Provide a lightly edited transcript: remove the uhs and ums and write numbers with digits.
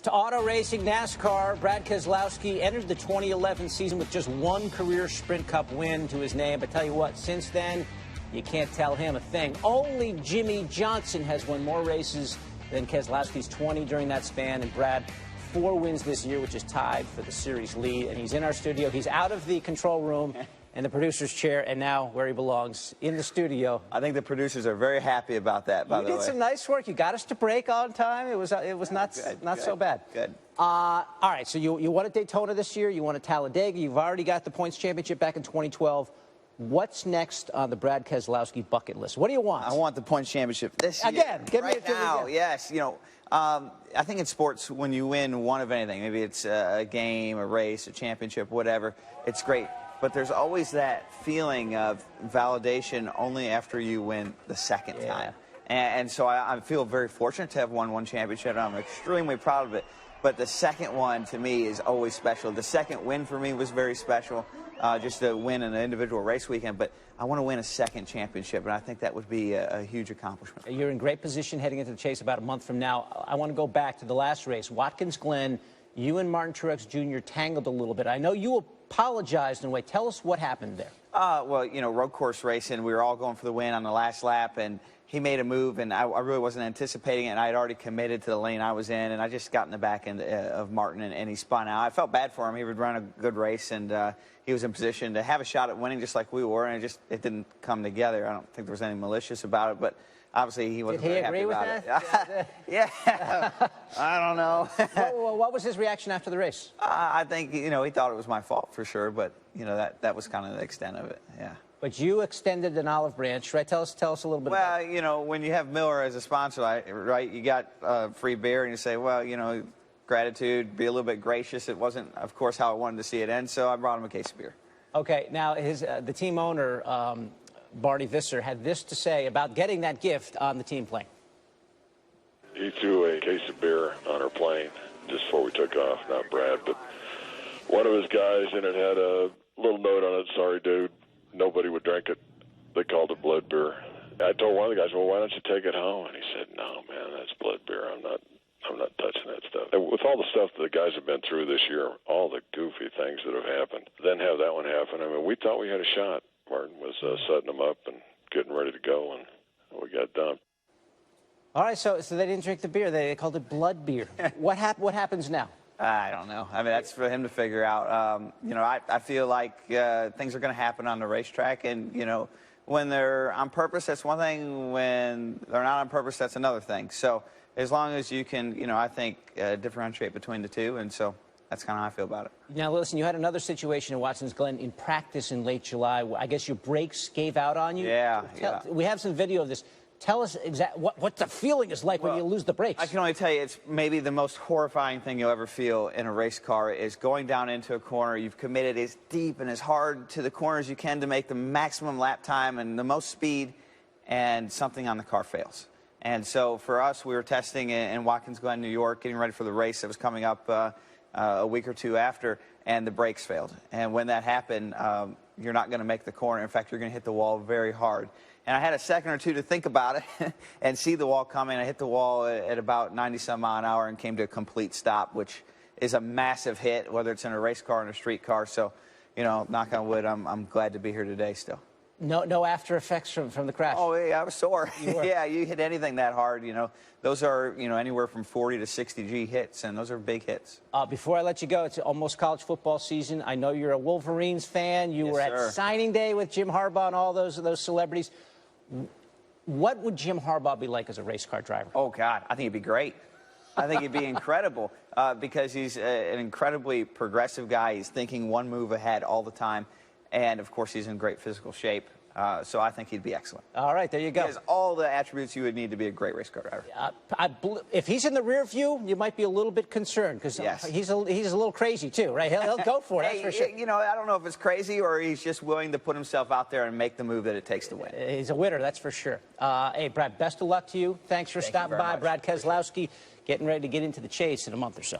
To auto racing, NASCAR, Brad Keselowski entered the 2011 season with just one career Sprint Cup win to his name. But tell you what, since then, you can't tell him a thing. Only Jimmy Johnson has won more races than Keselowski's 20 during that span. And Brad, 4 wins this year, which is tied for the series lead. And he's in our studio. He's out of the control room and the producer's chair, and now where he belongs, in the studio. I think the producers are very happy about that, by the way. You did some nice work. You got us to break on time. It was not so bad. Good. All right, so you won at Daytona this year. You won at Talladega. You've already got the points championship back in 2012. What's next on the Brad Keselowski bucket list? What do you want? I want the points championship this year. Again, give me right now. Yes, you know, I think in sports, when you win one of anything, maybe it's a game, a race, a championship, whatever, it's great. But there's always that feeling of validation only after you win the second time. And so I feel very fortunate to have won one championship. I'm extremely proud of it. But the second one, to me, is always special. The second win for me was very special, just to win an individual race weekend. But I want to win a second championship, and I think that would be a huge accomplishment. You're in great position heading into the chase about a month from now. I want to go back to the last race. Watkins Glen, you and Martin Truex Jr. tangled a little bit. I know you apologized in a way. Tell us what happened there. Well, you know, road course racing, we were all going for the win on the last lap, and he made a move, and I really wasn't anticipating it, and I had already committed to the lane I was in, and I just got in the back end of Martin, and he spun out. I felt bad for him. He would run a good race, and he was in position to have a shot at winning just like we were, and it didn't come together. I don't think there was any malicious about it, but obviously he wasn't very happy about it. Yeah. I don't know. What was his reaction after the race? I think, you know, he thought it was my fault for sure, but, you know, that was kind of the extent of it, yeah. But you extended an olive branch, right? Tell us a little bit about it. Well, you know, when you have Miller as a sponsor, right, you got free beer, and you say, well, you know, gratitude, be a little bit gracious. It wasn't, of course, how I wanted to see it end, so I brought him a case of beer. Okay, now the team owner, Barney Visser, had this to say about getting that gift on the team plane. He threw a case of beer on our plane just before we took off, not Brad, but one of his guys in it had a little note on it, sorry, dude. Nobody would drink it. They called it blood beer. I told one of the guys, well, why don't you take it home? And he said, no, man, that's blood beer. I'm not touching that stuff. And with all the stuff that the guys have been through this year, all the goofy things that have happened, then have that one happen. I mean, we thought we had a shot. Martin was setting them up and getting ready to go, and we got done. All right, so they didn't drink the beer. They called it blood beer. What happens now? I don't know. I mean, that's for him to figure out. You know, I feel like things are going to happen on the racetrack, and, you know, when they're on purpose, that's one thing. When they're not on purpose, that's another thing. So as long as you can, you know, I think, differentiate between the two, and so that's kind of how I feel about it. Now, listen, you had another situation in Watkins Glen in practice in late July. I guess your brakes gave out on you? Yeah. We have some video of this. Tell us exactly what the feeling is like when you lose the brakes. I can only tell you it's maybe the most horrifying thing you'll ever feel in a race car is going down into a corner. You've committed as deep and as hard to the corner as you can to make the maximum lap time and the most speed, and something on the car fails. And so for us, we were testing in Watkins Glen, New York, getting ready for the race that was coming up a week or two after, and the brakes failed. And when that happened, you're not going to make the corner. In fact, you're going to hit the wall very hard. And I had a second or two to think about it and see the wall coming. I hit the wall at about 90-some mile an hour and came to a complete stop, which is a massive hit, whether it's in a race car or in a street car. So, you know, knock on wood, I'm glad to be here today still. No after effects from the crash? Oh, yeah, I was sore. You were? Yeah, you hit anything that hard, you know. Those are, you know, anywhere from 40 to 60 G hits, and those are big hits. Before I let you go, it's almost college football season. I know you're a Wolverines fan. You were at signing day with Jim Harbaugh and all those celebrities. What would Jim Harbaugh be like as a race car driver? Oh, God, I think he'd be great. I think he'd be incredible because he's an incredibly progressive guy. He's thinking one move ahead all the time. And, of course, he's in great physical shape. So I think he'd be excellent. All right, there you go. He has all the attributes you would need to be a great race car driver. If he's in the rear view, you might be a little bit concerned because he's a little crazy too, right? He'll go for it, that's for sure. You know, I don't know if it's crazy or he's just willing to put himself out there and make the move that it takes to win. He's a winner, that's for sure. Hey, Brad, best of luck to you. Thanks for stopping by. Much. Brad Keselowski getting ready to get into the chase in a month or so.